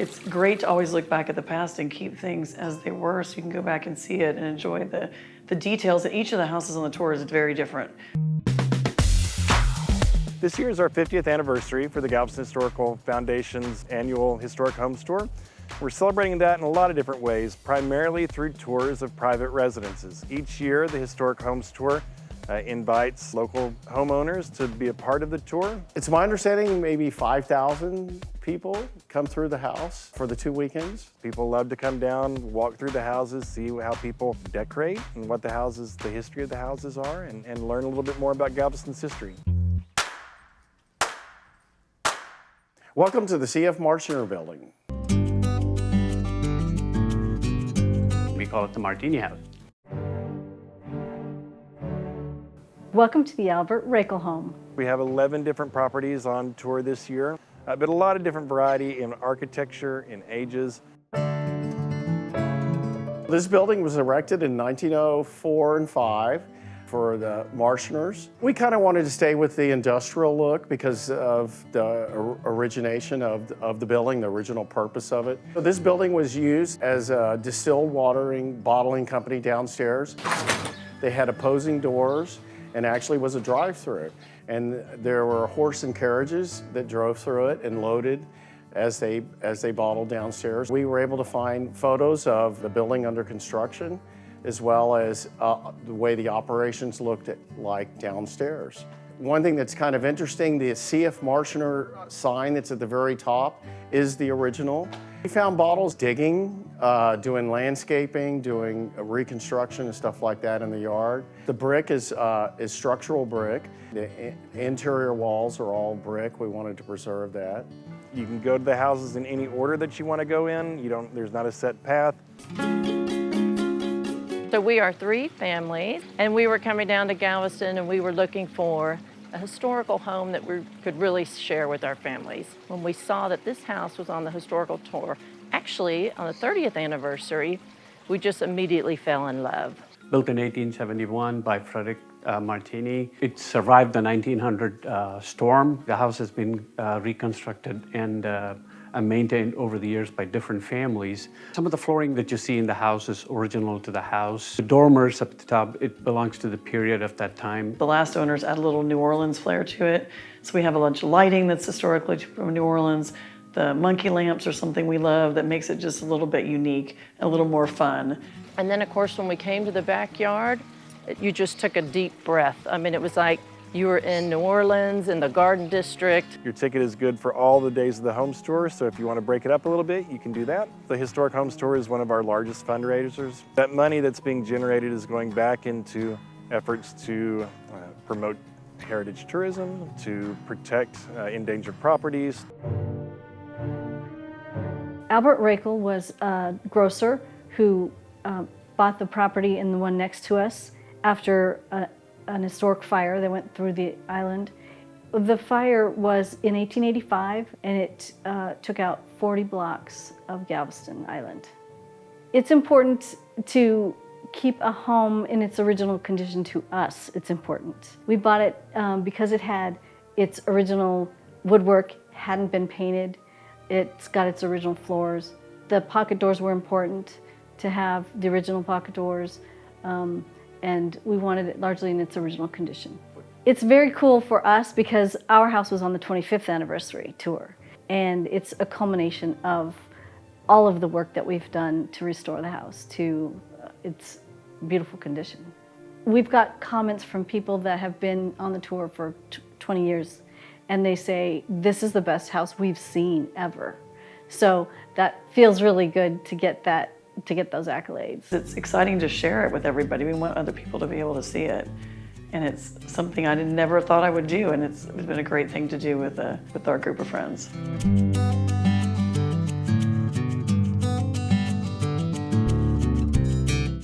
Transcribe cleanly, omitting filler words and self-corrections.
It's great to always look back at the past and keep things as they were so you can go back and see it and enjoy the details. And each of the houses on the tour is very different. This year is our 50th anniversary for the Galveston Historical Foundation's annual Historic Homes Tour. We're celebrating that in a lot of different ways, primarily through tours of private residences. Each year, the Historic Homes Tour invites local homeowners to be a part of the tour. It's my understanding maybe 5,000 people come through the house for the 2 weekends. People love to come down, walk through the houses, see how people decorate and what the history of the houses are, and learn a little bit more about Galveston's history. Welcome to the C.F. Marchner Building. We call it the Martini House. Welcome to the Albert Rakel home. We have 11 different properties on tour this year, but a lot of different variety in architecture, in ages. This building was erected in 1904 and 5 for the Marchners. We kind of wanted to stay with the industrial look because of the origination of the building, the original purpose of it. So this building was used as a distilled bottling company downstairs. They had opposing doors and actually was a drive-through. And there were horse and carriages that drove through it and loaded as they bottled downstairs. We were able to find photos of the building under construction, as well as the way the operations looked like downstairs. One thing that's kind of interesting, the C.F. Marchner sign that's at the very top is the original. We found bottles digging, doing landscaping, doing reconstruction and stuff like that in the yard. The brick is structural brick. The interior walls are all brick. We wanted to preserve that. You can go to the houses in any order that you want to go in. There's not a set path. So we are 3 families, and we were coming down to Galveston, and we were looking for a historical home that we could really share with our families. When we saw that this house was on the historical tour, actually on the 30th anniversary, we just immediately fell in love. Built in 1871 by Frederick Martini. It survived the 1900 storm. The house has been reconstructed and maintained over the years by different families. Some of the flooring that you see in the house is original to the house. The dormers up at the top, it belongs to the period of that time. The last owners added a little New Orleans flair to it. So we have a bunch of lighting that's historically from New Orleans. The monkey lamps are something we love that makes it just a little bit unique, a little more fun. And then of course when we came to the backyard, you just took a deep breath. I mean, it was like you were in New Orleans, in the Garden District. Your ticket is good for all the days of the Homes Tour, so if you want to break it up a little bit, you can do that. The Historic Homes Tour is one of our largest fundraisers. That money that's being generated is going back into efforts to promote heritage tourism, to protect endangered properties. Albert Rakel was a grocer who bought the property and the one next to us after an historic fire that went through the island. The fire was in 1885 and it took out 40 blocks of Galveston Island. It's important to keep a home in its original condition to us. It's important. We bought it because it had its original woodwork, hadn't been painted. It's got its original floors. The pocket doors were important to have the original pocket doors. And we wanted it largely in its original condition. It's very cool for us because our house was on the 25th anniversary tour, and it's a culmination of all of the work that we've done to restore the house to its beautiful condition. We've got comments from people that have been on the tour for 20 years, and they say, this is the best house we've seen ever. So that feels really good to get those accolades. It's exciting to share it with everybody. We want other people to be able to see it. And it's something I never thought I would do, and it's been a great thing to do with our group of friends.